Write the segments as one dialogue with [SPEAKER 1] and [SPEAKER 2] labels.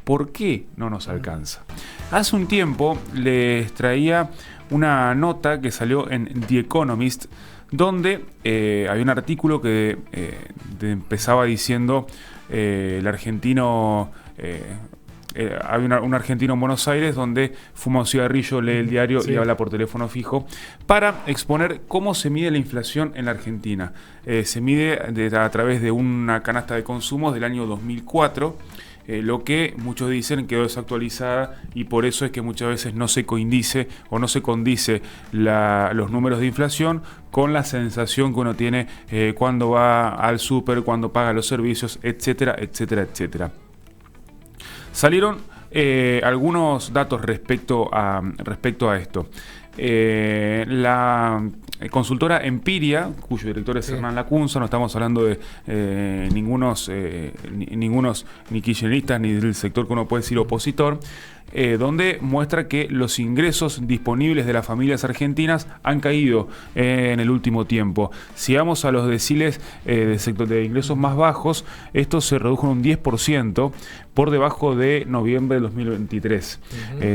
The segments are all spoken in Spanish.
[SPEAKER 1] ¿por qué no nos alcanza? Hace un tiempo les traía una nota que salió en The Economist, donde hay un artículo que empezaba diciendo el argentino... hay un argentino en Buenos Aires donde fuma un cigarrillo, lee el diario y habla por teléfono fijo para exponer cómo se mide la inflación en la Argentina. Se mide a través de una canasta de consumos del año 2004, lo que muchos dicen quedó desactualizada y por eso es que muchas veces no se coincide o no se condice los números de inflación con la sensación que uno tiene cuando va al súper, cuando paga los servicios, etcétera, etcétera, etcétera. Salieron algunos datos respecto a esto. La consultora Empiria, cuyo director es Hernán Lacunza, no estamos hablando de ningunos ni kirchneristas ni del sector que uno puede decir opositor, donde muestra que los ingresos disponibles de las familias argentinas han caído en el último tiempo. Si vamos a los deciles del sector de ingresos más bajos, esto se redujo en un 10% por debajo de noviembre de 2023.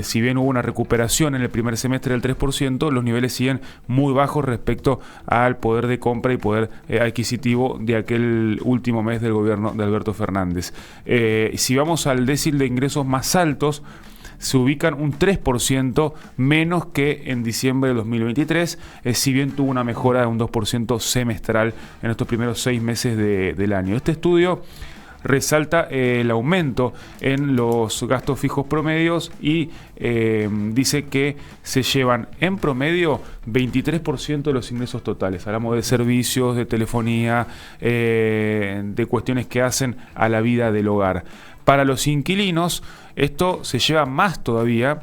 [SPEAKER 1] Si bien hubo una recuperación en el primer semestre del 3%, los niveles siguen muy bajos respecto al poder de compra y poder adquisitivo de aquel último mes del gobierno de Alberto Fernández. Si vamos al decil de ingresos más altos, se ubican un 3% menos que en diciembre de 2023, si bien tuvo una mejora de un 2% semestral en estos primeros 6 meses del año. Este estudio resalta el aumento en los gastos fijos promedios y dice que se llevan en promedio 23% de los ingresos totales. Hablamos de servicios, de telefonía, de cuestiones que hacen a la vida del hogar. Para los inquilinos, esto se lleva más todavía,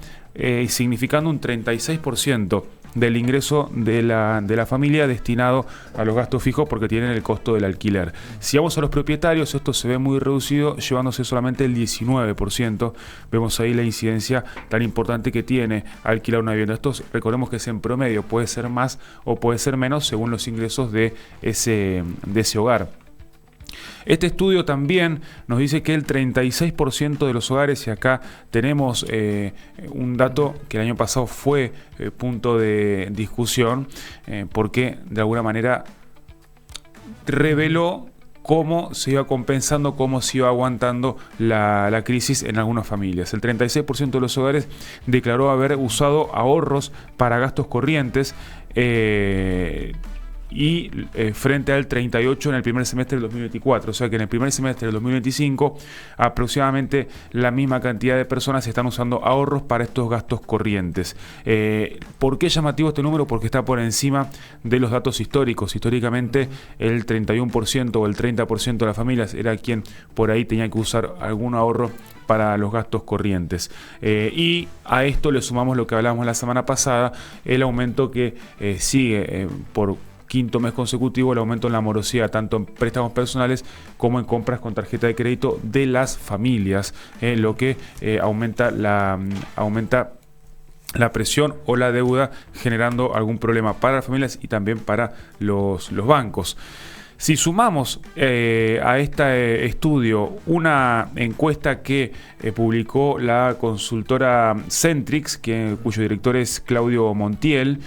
[SPEAKER 1] significando un 36% del ingreso de la familia destinado a los gastos fijos porque tienen el costo del alquiler. Si vamos a los propietarios, esto se ve muy reducido, llevándose solamente el 19%. Vemos ahí la incidencia tan importante que tiene alquilar una vivienda. Esto recordemos que es en promedio, puede ser más o puede ser menos según los ingresos de ese hogar. Este estudio también nos dice que el 36% de los hogares, y acá tenemos un dato que el año pasado fue punto de discusión, porque de alguna manera reveló cómo se iba compensando, cómo se iba aguantando la crisis en algunas familias. El 36% de los hogares declaró haber usado ahorros para gastos corrientes, y frente al 38% en el primer semestre del 2024, o sea que en el primer semestre del 2025 aproximadamente la misma cantidad de personas están usando ahorros para estos gastos corrientes. ¿Por qué es llamativo este número? Porque está por encima de los datos históricos. Históricamente el 31% o el 30% de las familias era quien por ahí tenía que usar algún ahorro para los gastos corrientes. Y a esto le sumamos lo que hablábamos la semana pasada, el aumento que sigue por quinto mes consecutivo, el aumento en la morosidad, tanto en préstamos personales como en compras con tarjeta de crédito de las familias, lo que aumenta la presión o la deuda, generando algún problema para las familias y también para los bancos. Si sumamos a este estudio una encuesta que publicó la consultora Centrix, cuyo director es Claudio Montiel,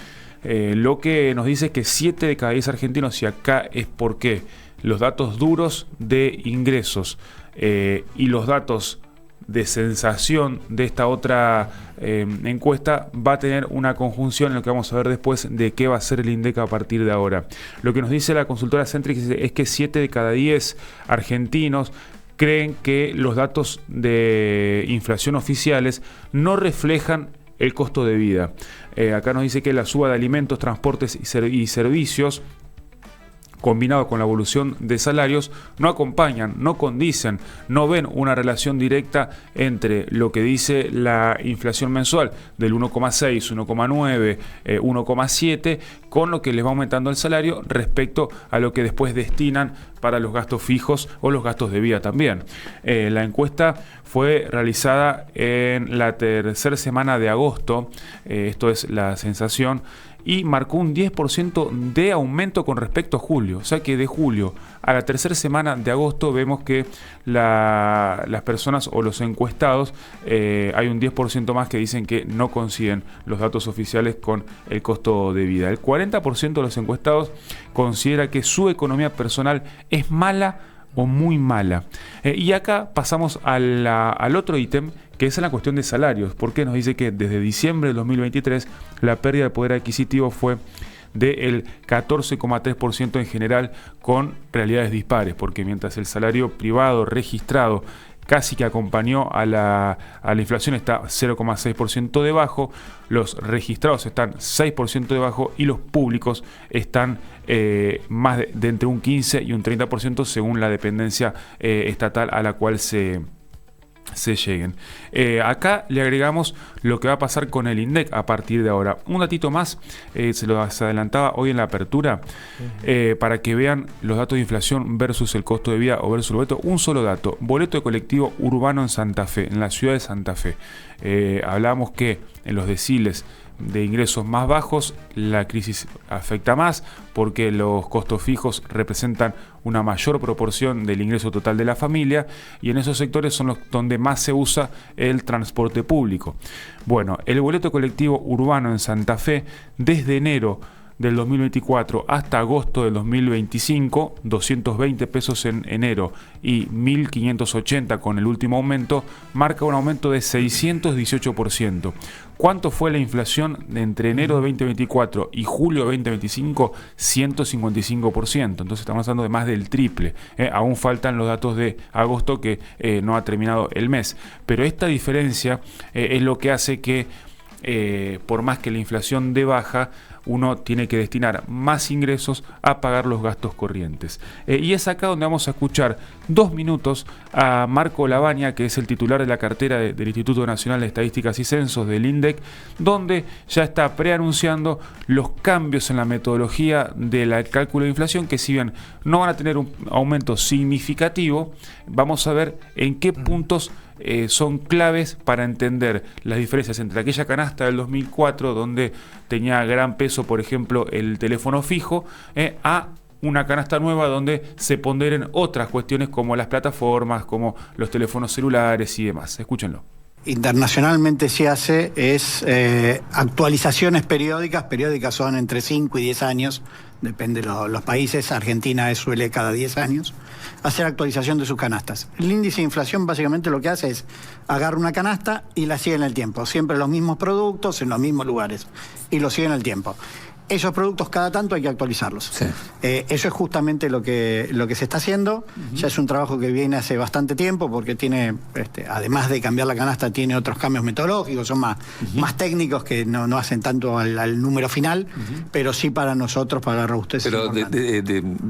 [SPEAKER 1] lo que nos dice que 7 de cada 10 argentinos, y acá es porque los datos duros de ingresos y los datos de sensación de esta otra encuesta va a tener una conjunción en lo que vamos a ver después de qué va a ser el INDEC a partir de ahora. Lo que nos dice la consultora Centrix es que 7 de cada 10 argentinos creen que los datos de inflación oficiales no reflejan el costo de vida. Acá nos dice que la suba de alimentos, transportes y servicios, combinado con la evolución de salarios, no acompañan, no condicen, no ven una relación directa entre lo que dice la inflación mensual del 1,6, 1,9, 1,7 con lo que les va aumentando el salario respecto a lo que después destinan para los gastos fijos o los gastos de vida también. La encuesta fue realizada en la tercera semana de agosto, esto es la sensación, y marcó un 10% de aumento con respecto a julio. O sea que de julio a la tercera semana de agosto vemos que las personas o los encuestados, hay un 10% más que dicen que no coinciden los datos oficiales con el costo de vida. El 40% de los encuestados considera que su economía personal es mala o muy mala. Y acá pasamos al otro ítem, que es la cuestión de salarios, porque nos dice que desde diciembre de 2023 la pérdida de poder adquisitivo fue del 14,3% en general, con realidades dispares, porque mientras el salario privado registrado casi que acompañó a la inflación, está 0,6% debajo, los registrados están 6% debajo y los públicos están más de entre un 15 y un 30% según la dependencia estatal a la cual se lleguen. Acá le agregamos lo que va a pasar con el INDEC a partir de ahora. Un datito más, se lo adelantaba hoy en la apertura, para que vean los datos de inflación versus el costo de vida o versus el boleto. Un solo dato: boleto de colectivo urbano en Santa Fe, en la ciudad de Santa Fe. Hablábamos que en los deciles de ingresos más bajos la crisis afecta más, porque los costos fijos representan una mayor proporción del ingreso total de la familia, y en esos sectores son los donde más se usa el transporte público. Bueno, el boleto colectivo urbano en Santa Fe desde enero del 2024 hasta agosto del 2025, 220 pesos en enero y 1.580 con el último aumento, marca un aumento de 618%. ¿Cuánto fue la inflación entre enero de 2024 y julio de 2025? 155%. Entonces estamos hablando de más del triple. Aún faltan los datos de agosto, que no ha terminado el mes. Pero esta diferencia es lo que hace que, por más que la inflación dé baja, uno tiene que destinar más ingresos a pagar los gastos corrientes. Y es acá donde vamos a escuchar 2 minutos a Marco Lavagna, que es el titular de la cartera del Instituto Nacional de Estadísticas y Censos, del INDEC, donde ya está preanunciando los cambios en la metodología del cálculo de inflación, que si bien no van a tener un aumento significativo, vamos a ver en qué puntos son claves para entender las diferencias entre aquella canasta del 2004, donde tenía gran peso, por ejemplo, el teléfono fijo, a una canasta nueva donde se ponderen otras cuestiones como las plataformas, como los teléfonos celulares y demás. Escúchenlo.
[SPEAKER 2] Internacionalmente se hace actualizaciones periódicas son entre 5 y 10 años, depende de los países. Argentina suele cada 10 años hacer actualización de sus canastas. El índice de inflación básicamente lo que hace es agarra una canasta y la sigue en el tiempo, siempre los mismos productos en los mismos lugares, y lo sigue en el tiempo. Esos productos cada tanto hay que actualizarlos. Sí. Eso es justamente lo que se está haciendo. Ya es un trabajo que viene hace bastante tiempo, porque tiene, además de cambiar la canasta, tiene otros cambios metodológicos, son más técnicos, que no hacen tanto al número final, pero sí para nosotros, para la robustez.
[SPEAKER 3] Pero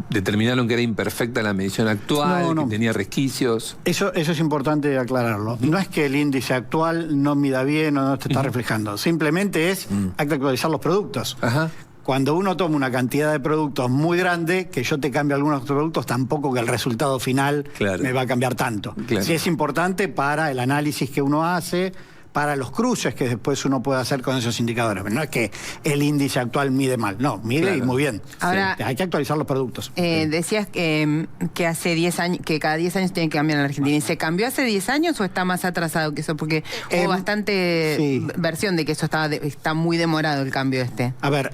[SPEAKER 3] determinaron que era imperfecta la medición actual, que tenía resquicios.
[SPEAKER 2] Eso es importante aclararlo. No es que el índice actual no mida bien o no te está reflejando, simplemente hay que actualizar los productos. Ajá. Cuando uno toma una cantidad de productos muy grande, que yo te cambio algunos productos, tampoco que el resultado final me va a cambiar tanto. Claro. Sí es importante para el análisis que uno hace, para los cruces que después uno puede hacer con esos indicadores. Pero no es que el índice actual mide mal, no, mide y muy bien. Ahora, hay que actualizar los productos.
[SPEAKER 4] Decías que hace 10 años, que cada 10 años tiene que cambiar en la Argentina. ¿Y se cambió hace 10 años o está más atrasado que eso? Porque hubo bastante versión de que eso está muy demorado el cambio
[SPEAKER 2] A ver,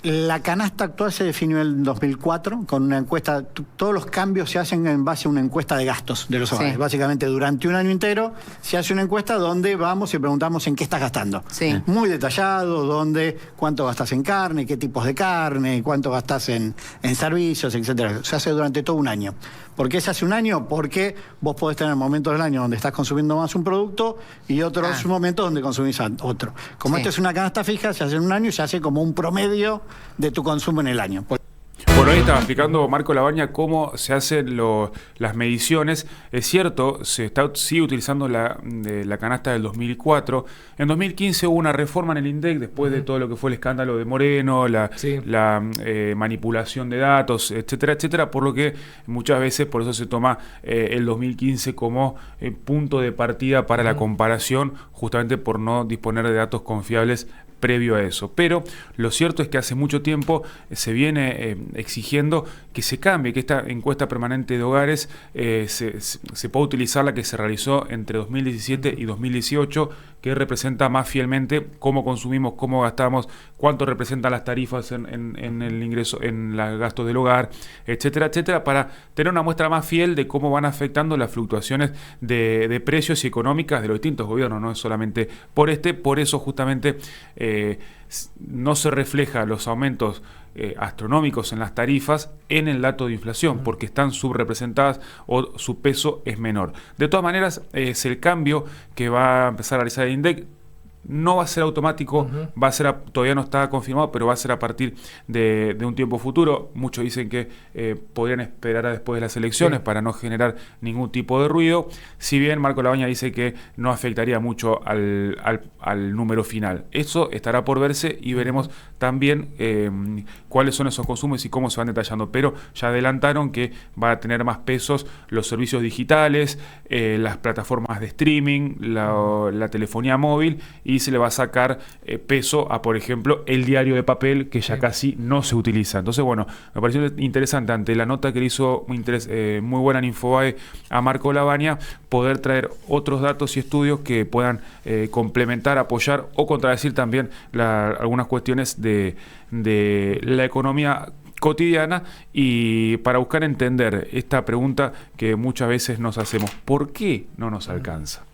[SPEAKER 2] la canasta actual se definió en el 2004 con una encuesta. Todos los cambios se hacen en base a una encuesta de gastos de los hogares. Básicamente, durante un año entero se hace una encuesta donde vamos y preguntamos en qué estás gastando. Muy detallado, cuánto gastas en carne, qué tipos de carne, cuánto gastas en servicios, etcétera. Se hace durante todo un año. ¿Por qué se hace un año? Porque vos podés tener momentos del año donde estás consumiendo más un producto y otros momentos donde consumís otro. Como esto es una canasta fija, se hace en un año y se hace como un promedio de tu consumo en el año.
[SPEAKER 1] Bueno, ahí estaba explicando Marco Lavagna cómo se hacen las mediciones. Es cierto, sigue utilizando la canasta del 2004. En 2015 hubo una reforma en el INDEC después de todo lo que fue el escándalo de Moreno, la manipulación de datos, etcétera, etcétera, por lo que muchas veces por eso se toma el 2015 como punto de partida para la comparación, justamente por no disponer de datos confiables previo a eso. Pero lo cierto es que hace mucho tiempo se viene exigiendo que se cambie, que esta encuesta permanente de hogares se pueda utilizar la que se realizó entre 2017 y 2018, que representa más fielmente cómo consumimos, cómo gastamos, cuánto representan las tarifas en el ingreso, en los gastos del hogar, etcétera, etcétera, para tener una muestra más fiel de cómo van afectando las fluctuaciones de precios y económicas de los distintos gobiernos, no es solamente por eso justamente no se refleja los aumentos astronómicos en las tarifas en el dato de inflación, porque están subrepresentadas o su peso es menor. De todas maneras, es el cambio que va a empezar a realizar el INDEC. No va a ser automático, va a ser todavía no está confirmado, pero va a ser a partir de un tiempo futuro. Muchos dicen que podrían esperar a después de las elecciones para no generar ningún tipo de ruido, si bien Marco Labaña dice que no afectaría mucho al número final. Eso estará por verse y veremos también cuáles son esos consumos y cómo se van detallando, pero ya adelantaron que va a tener más pesos los servicios digitales, las plataformas de streaming, la telefonía móvil, y se le va a sacar peso a, por ejemplo, el diario de papel, que ya casi no se utiliza. Entonces, bueno, me pareció interesante, ante la nota que le hizo muy buena en Infobae a Marco Labaña, poder traer otros datos y estudios que puedan complementar, apoyar o contradecir también algunas cuestiones de la economía cotidiana, y para buscar entender esta pregunta que muchas veces nos hacemos: ¿por qué no nos alcanza?